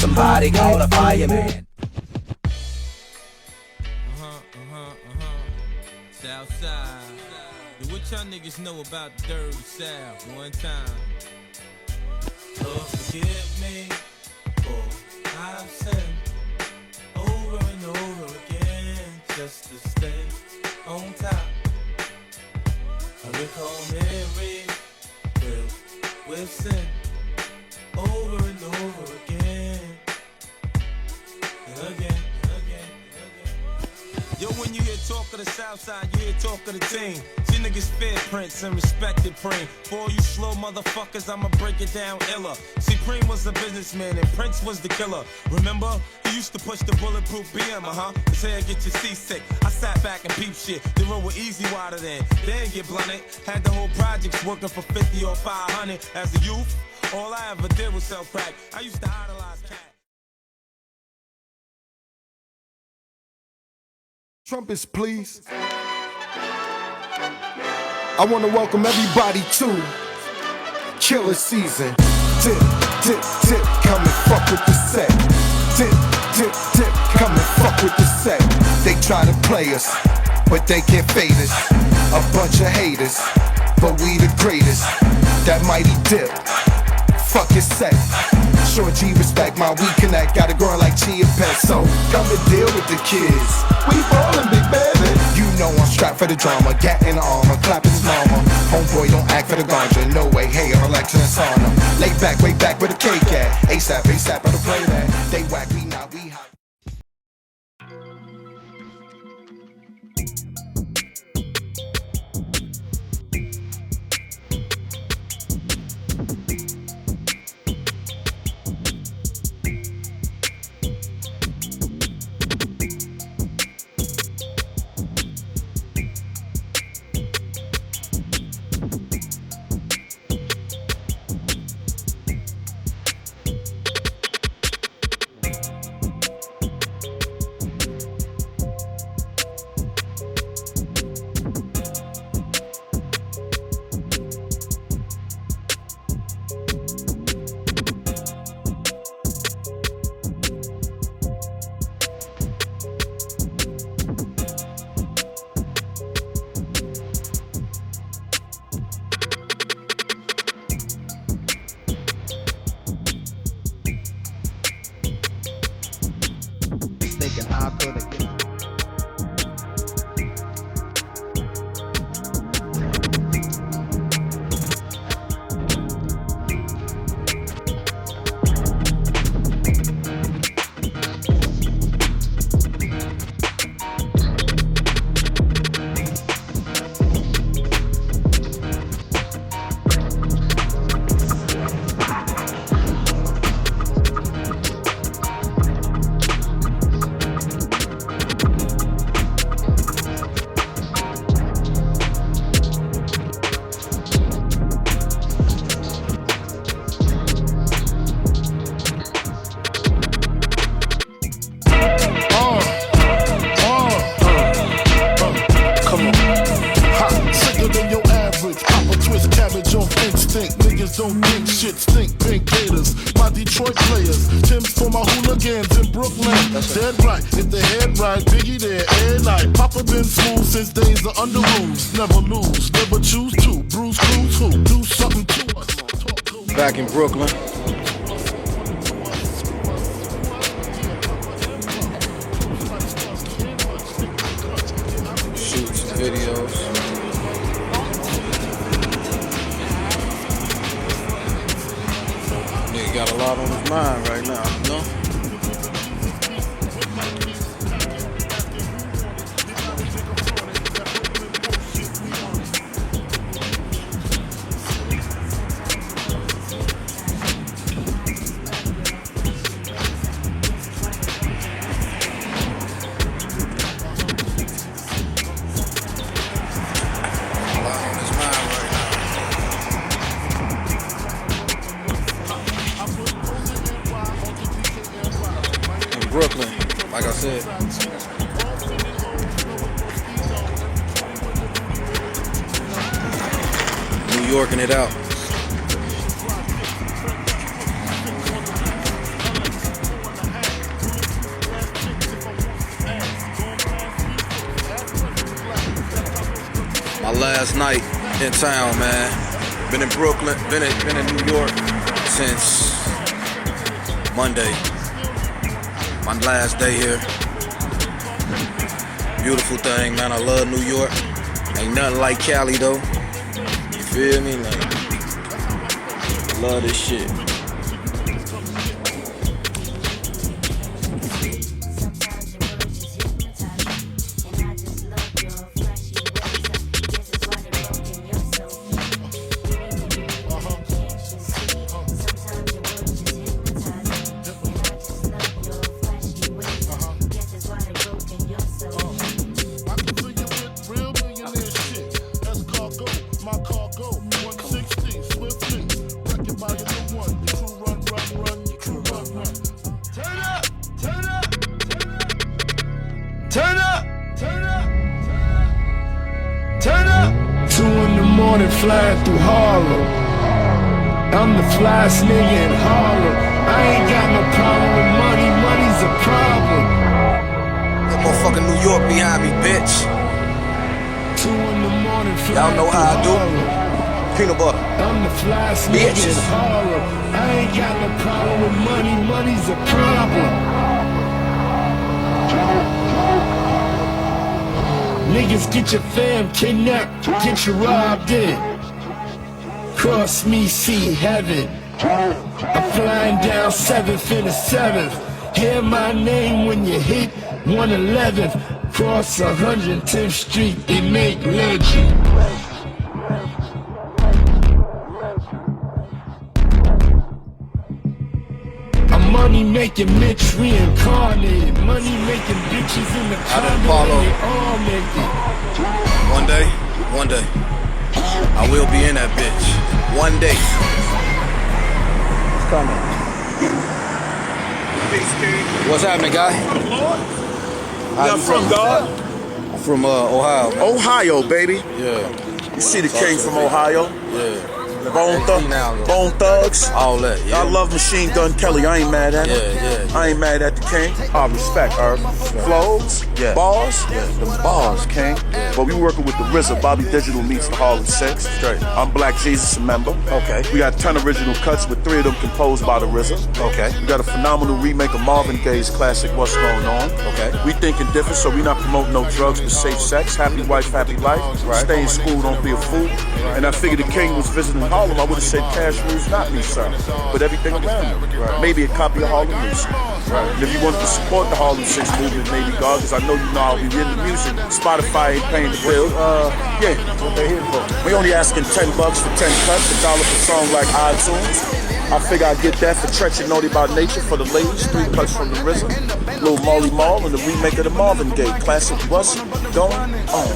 Somebody call a fireman. Southside. What y'all niggas know about the dirty South? One time. Lord, forgive me for I've sinned over and over again just to stay on top. I recall Mary with sin over and over again and again. Yo, when you hear talk of the Southside, you hear talk of the team. See niggas fear Prince and respected Preem. For all you slow motherfuckers, I'ma break it down iller. See, Preem was a businessman and Prince was the killer. Remember? He used to push the bulletproof BM, His hair get you seasick. I sat back and peep shit. The road was easy wider then. They ain't get blunted. Had the whole projects working for 50 or 500. As a youth, all I ever did was sell crack. I used to idolize cat. Trumpets, please. I want to welcome everybody to Killer Season. Dip, dip, dip, come and fuck with the set. Dip, dip, dip, come and fuck with the set. They try to play us, but they can't fade us. A bunch of haters, but we the greatest. That mighty dip, fuck your set. Short G respect my we connect. Got a girl like Chia Pet, so come and deal with the kids. We ballin', big baby. You know I'm strapped for the drama. Gat in the armor, clapping his mama. Homeboy don't act for the ganja. No way, hey, I'm Alexa and sauna. Lay back, way back where the cake at. ASAP, ASAP, better play that. They whack, we not, we hot. Don't think shit stink, pink gators. My Detroit players, Tim's for my hooligans in Brooklyn. Dead right, hit the head right, Biggie there, every night. Papa been smooth since days of under rules. Never lose, never choose to. Bruce Cruz who do something to us. Back in Brooklyn. Shoots, videos. Got a lot on his mind right now, you know? like I said. New Yorking it out. My last night in town, man. Been in Brooklyn, been in New York since Monday. My last day here. Beautiful thing, man. I love New York. Ain't nothing like Cali though. You feel me? Like, I love this shit. Flying through Harlem. I'm the flyest nigga in Harlem. I ain't got no problem with money, money's a problem. That motherfucking New York behind me, bitch. 2 in the morning, y'all know how I do. Peanut butter. I'm the flyest nigga in Harlem. I ain't got no problem with money, money's a problem. Niggas get your fam kidnapped, get you robbed in. Cross me, see heaven. I'm flying down 7th in the 7th. Hear my name when you hit 111th. Cross 110th Street, they make legend. I'm money making Mitch reincarnated. Money making bitches in the condo, they all make it. One day, I will be in that bitch. One day. It's coming. What's happening, guy? Where you from, dog? I'm from Ohio, man. Ohio, baby. Yeah. You see the king from Ohio? Yeah. Bone Thugs. All that, yeah. I love Machine Gun Kelly. I ain't mad at him. Yeah. I ain't mad at the king. I respect her. Flows, Yeah. bars, Yeah. them bars, king. Yeah. But we working with the RZA. Bobby Digital meets the Harlem Six. Straight. I'm Black Jesus, a member. Okay. We got 10 original cuts with 3 of them composed by the RZA. Okay. We got a phenomenal remake of Marvin Gaye's classic What's Going On. Okay. We thinking different, so we not promoting no drugs but safe sex. Happy wife, happy life. Right. Stay in school, don't be a fool. And I figured the king was visiting Harlem, I would have said Cash Rules, not me, sir. But everything around me. Right. Maybe a copy of Harlem Music. Right. And if you wanted to support the Harlem 6 movement, maybe God, because I know you know I'll be in the music. Spotify ain't paying the bill. Yeah. What they here for? We only asking $10 for 10 cuts, $1 per song like iTunes. I figure I'd get that for Tretch and Naughty by Nature for the ladies, 3 cuts from the RZA, Lil Marley Marl, and the remake of the Marvin Gaye classic What's Going On.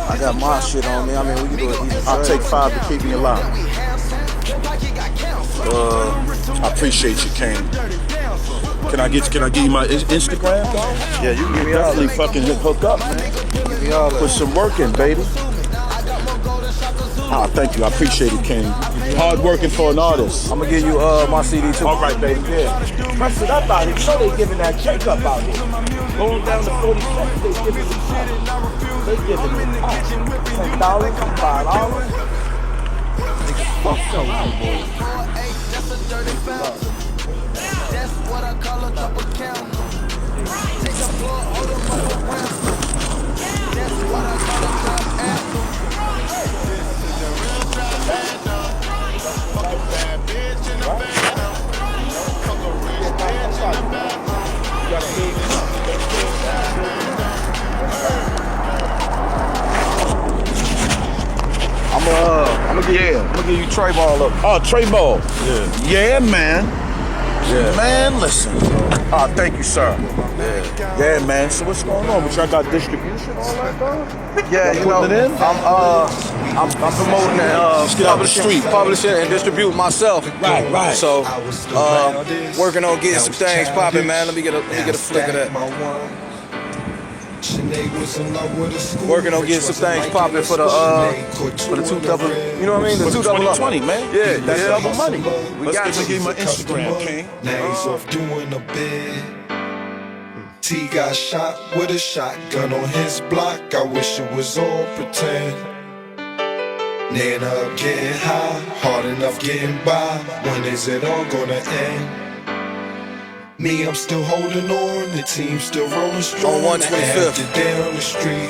I got my shit on me. I mean, we can do it either. I'll take 5 to keep me alive. I appreciate you, King. Can I give you my Instagram? Yeah, you can give me all Definitely that. fucking hook up, man. Give me all Put that. some work in, baby. Ah, thank you. I appreciate it, King. Hard working for an artist. I'm gonna give you my CD too. All right, baby. Yeah. Press it up out here. You know they giving that check up out here. Going down to 47, they giving me They giving me $10, $5. Fuck so That's what I call a double count. Take a floor, all the motherfuckers. That's what I call a top anthem. I'm gonna give you Trey Ball up. Oh, Trey Ball. Yeah. Yeah, man. Yeah. Man, listen. Thank you, sir. Yeah, man. So what's going on? But y'all got distribution, all that, dog? Yeah, you know, putting it in? I'm promoting and get out the street. publishing and distributing myself. Right. So, working on getting some things popping, man. Let me get a flick of that. Working on getting some things popping for the 2 double. You know what I mean? The 2 double 2020, man. Yeah, That's yeah. double money. We got to give my Instagram, King. Now he's off doing a bid. T got shot with a shotgun on his block. I wish it was all pretend. Nan up getting high, hard enough getting by. When is it all gonna end? Me, I'm still holding on. The team still rolling strong. On 125th. Down the street.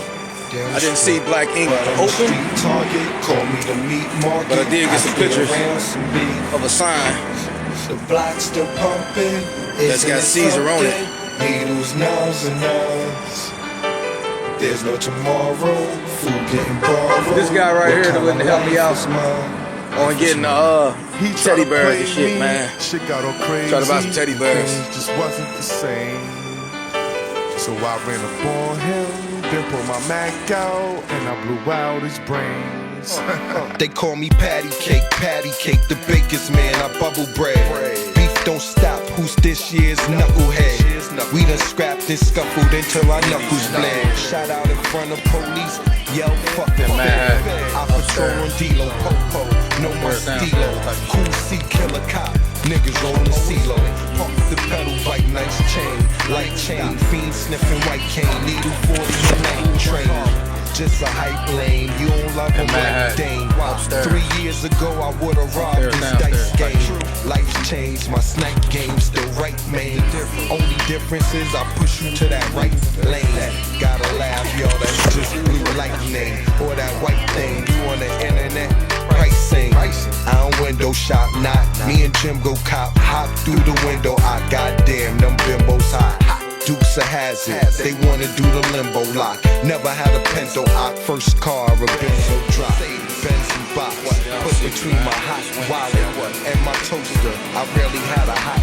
I didn't see Black Ink open, Target, call me the meat market. but I did get some pictures Around some beef. of a sign The block still pumping. that's got Caesar on it. Needles, knives, and knives. There's no tomorrow. Food getting borrowed. This guy right here that wouldn't help me out on getting teddy bears and shit, man. Shit got all crazy. Try to buy some teddy bears. Things just wasn't the same. So I ran up on him, then pulled my Mac out, and I blew out his brains. They call me patty cake, the baker's man. I bubble bread. Beef don't stop. Who's this year's knucklehead? We done scrapped and scuffled until our knuckles bled. Shot out in front of police. Yell fuck the man. I patrol on D-Lo, Popo. No more Stilo. Cool C killer cop. Niggas rolling CeeLo. Pump the pedal, bite nice chain. Light chain. Fiend sniffing white cane. Needle 40 night train. Just a hype lane. You don't love him like Dane. 3 years ago, I would've robbed this dice game. Life's changed, my snipe game still right, man. Only difference is I push you to that right lane. Gotta laugh, y'all, that's just blue lightning. Or that white thing you on the internet. Pricing. I don't window shop, not me and Jim go cop. Hop through the window, I goddamn them bimbos hot. Dukes a hazard, they wanna do the limbo lock. Never had a Pinto Ock, first car, a Benzo drop. Benz and box, put between my hot wallet and my toaster. I rarely had a hot.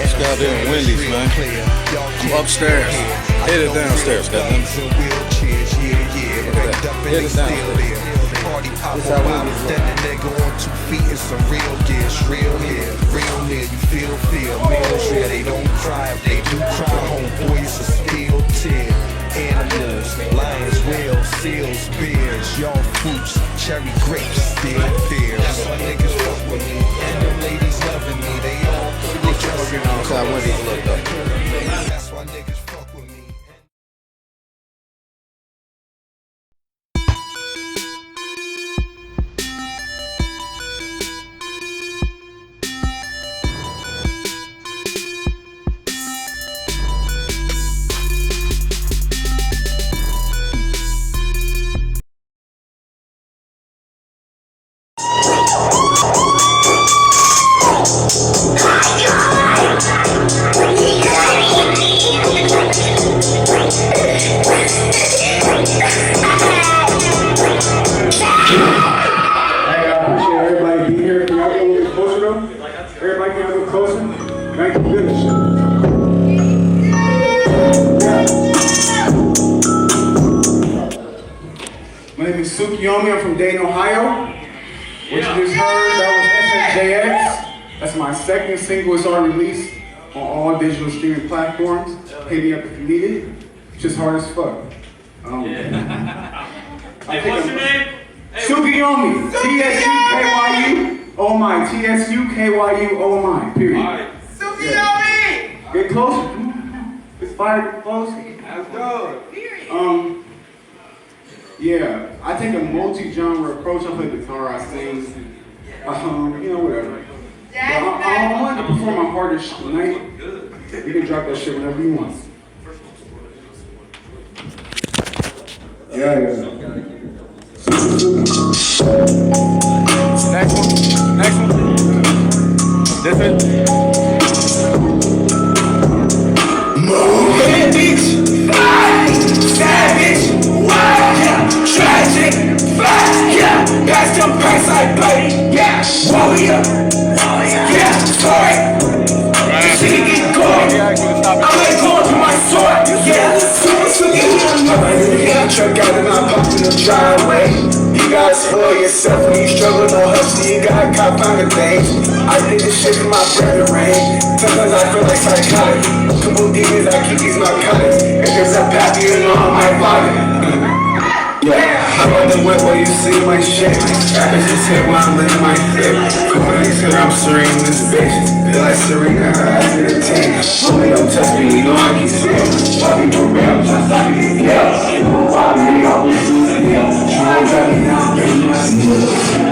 It's goddamn Wendy's, man. I'm upstairs. Hit it downstairs, goddamn. Hit it downstairs. Party pop while it's dead, the nigga on 2 feet is some real gear, real here, real near, you feel, males here, they don't cry, if they do cry, homeboys are still tear, animals, lions, whales, seals, bears, y'all fruits, cherry grapes, still fear, that's why niggas fuck with me, and them ladies loving me, they all put their trust in me, that's why niggas fuck with me. My name is Tsukiyomi. I'm from Dayton, Ohio. What you just heard, that was SSJX. That's my second single. It's already released on all digital streaming platforms. Hit me up if you need it. It's just hard as fuck. Hey, what's your name? Tsukiyomi. T-S-U-K-Y-U. Oh my. T-S-U-K-Y-U. Oh my. Period. Alright. Tsukiyomi! Get closer. It's fire close. Let's go. Yeah, I take a multi-genre approach. I play guitar, I sing, you know, whatever. But I wanted to perform my hardest tonight. You can drop that shit whenever you want. Yeah. Next one. This it. Moving bitch, fly, savage, wild, yeah, tragic, fast, yeah, that's the price I pay, yeah, warrior, yeah, sorry, truck out and I pop in the driveway. You gotta spoil yourself when you struggle, no hustle, you gotta cop on the things. I did this shit for my brethren. Sometimes I feel like psychotic. Couple demons, I keep these narcotics. If there's a path, you know I might block it. Yeah, I run the whip where you see my shit. Rappers just hit while I'm letting my flip. Corner said I'm serene this bitch. Feel like Serena, her eyes in the tank. Homie, don't touch me, you know I can swim. Why be for real, just like it, yeah. Why me, I was losing, yeah. Try to drive me down, baby, I see you.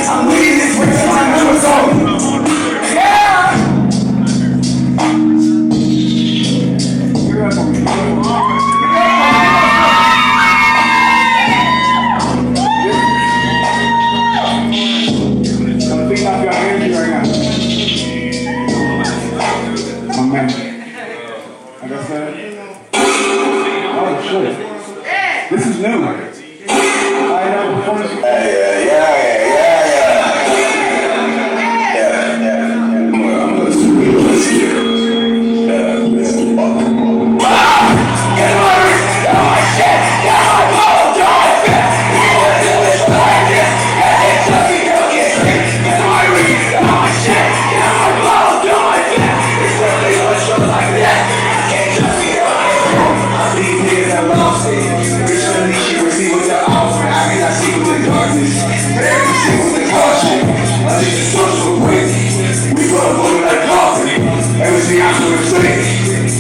I'm leading this with my numbers on. Yeah! This is new. I know performance.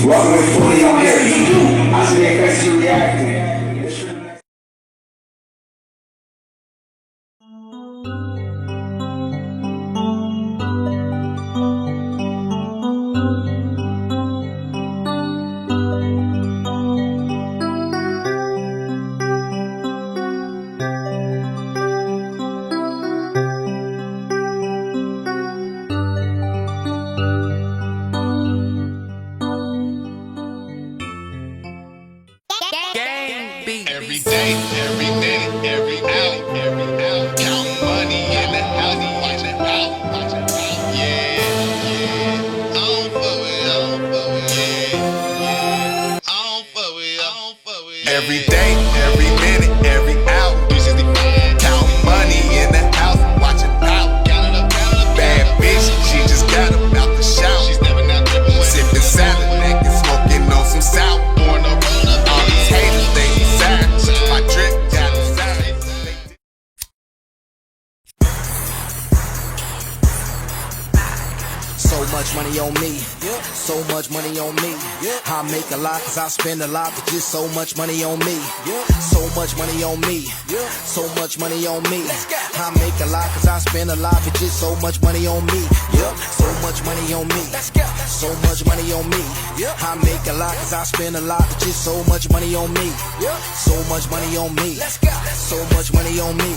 Walking with fully on here, I see that crazy reacting. Every day, every minute, every hour, count money in the house, watch it out, yeah, I don't fuck with, yeah, I don't fuck with, every day, every minute, every hour, 365, count money in the house, watch it out, bad bitch, she just got him out the shower, she's never not dripping, sipping salad, naked, smoking on some sour, pouring up, all these haters, they desire, my drip got inside. So much money on me, so much money on me. I make a lot cause I spend a lot, but just so much money on me. So much money on me, so much money on me. I make a lot cause I spend a lot, but just so much money on me. So much money on me, so much money on me. I make a lot cause I spend a lot, but just so much money on me. So much money on me, so much money on me.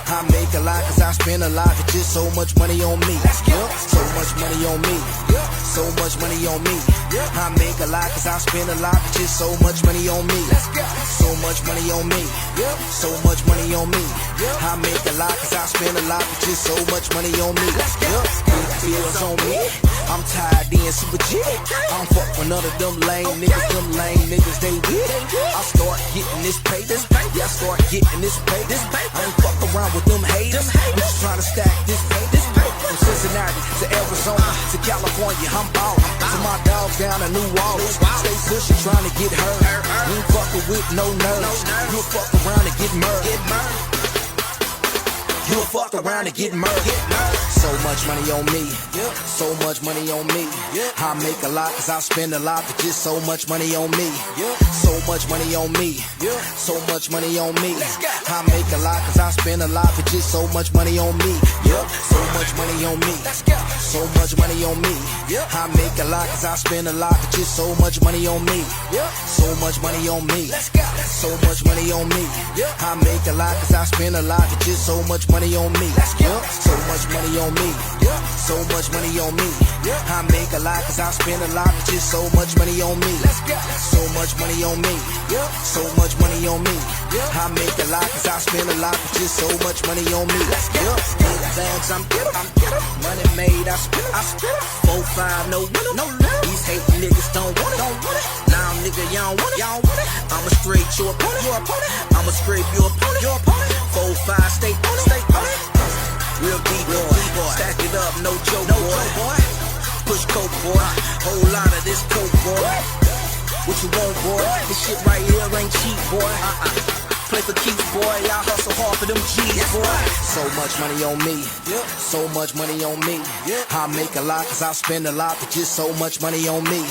I make a lot cause I spend a lot, but just so much money on me. So much money on me, so much money on me. I make a lot cause I spend a lot, but just so much money on me. So much money on me, so much money on me. I make a lot cause I spend a lot, but just so much money on me. Big bills on me, I'm tired being super G. I don't fuck with none of them lame niggas, they weak. I start getting this pay, yeah, I start getting this pay. I ain't fuck around with them haters, we just trying to stack this pay. From Cincinnati to Arizona to California, I'm ballin'. To my dogs down in New Orleans, stay pushing, trying to get hurt. You ain't fuckin' with no nerves, you'll fuck around and get murdered. you'll fuck around and get murdered. So much money on me, so much money on me. I make a lot cause I spend a lot, but just so much money on me. So much money on me, so much money on me. I make a lot cause I spend a lot, but just so much money on me. So much money on me, so much money on me. I make a lot cause I spend a lot, but just so much money on me. So much money on me, so much money on me. I make a lot cause I spend a lot, but just so much money on me. So much money on me, so much money on me. I make a lot cause I spend a lot, but just so much money on me. So much money on me, so much money on me. I make a lot cause I spend a lot, but just so much money on me. Bags, I'm get 'em. Money made, I spit it. 4-5, no winner. These hating niggas don't want it. Nah, nigga, y'all want it. I'ma straight your opponent. I'ma scrape your opponent. 4-5, stay on it. Real D-boy, stack it up, no joke, boy. Push coke, boy. Whole lot of this coke, boy. What you want, boy? This shit right here ain't cheap, boy. Play for keeps, boy. I hustle hard for them G's, boy. So much money on me, so much money on me. I make a lot cause I spend a lot, but just so much money on me.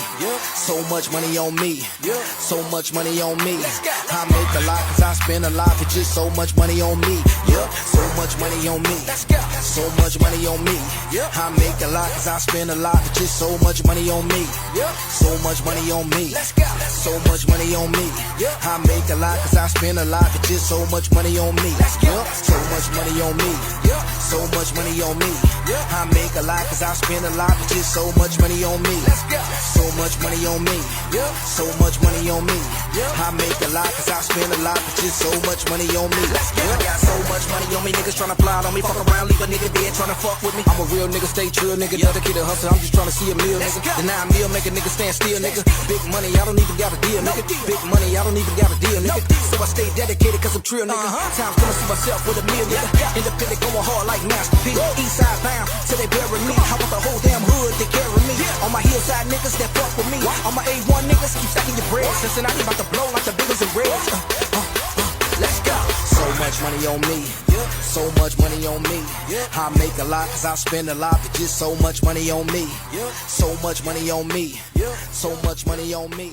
So much money on me, so much money on me. I make a lot cause I spend a lot, but just so much money on me. So much money on me, so much money on me. I make a lot cause I spend a lot, but just so much money on me. So much money on me, so much money on me. I make a lot cause I spend a lot, but just so much money on me. So much money on me, so much money on me. I make a lot cause I spend a lot, but just so much money on me. So much money on me, so much money on me. I make a lot cause I spend a lot, but just so much money on me. I got so much money on me, niggas tryna plot on me. Fuck around, leave a nigga dead tryna fuck with me. I'm a real nigga, stay true, nigga. Dedicated hustler, I'm just tryna see a meal, nigga. Deny a meal, make a nigga stand still, nigga. Big money, I don't even got a deal, nigga. Big money, I don't even got a deal, nigga. So I stay dedicated cause I'm trill, nigga. Times gonna see myself with a meal, nigga. Independent, going hard like Master P. Eastside bound till they bury me. I want the whole damn hood to carry me. On my hillside niggas that fuck with me. On my A1 niggas keep stacking your bread. Cincinnati about to blow like the biggest and reds. Let's go. So much money on me, so much money on me. I make a lot cause I spend a lot, but just so much money on me. So much money on me, so much money on me.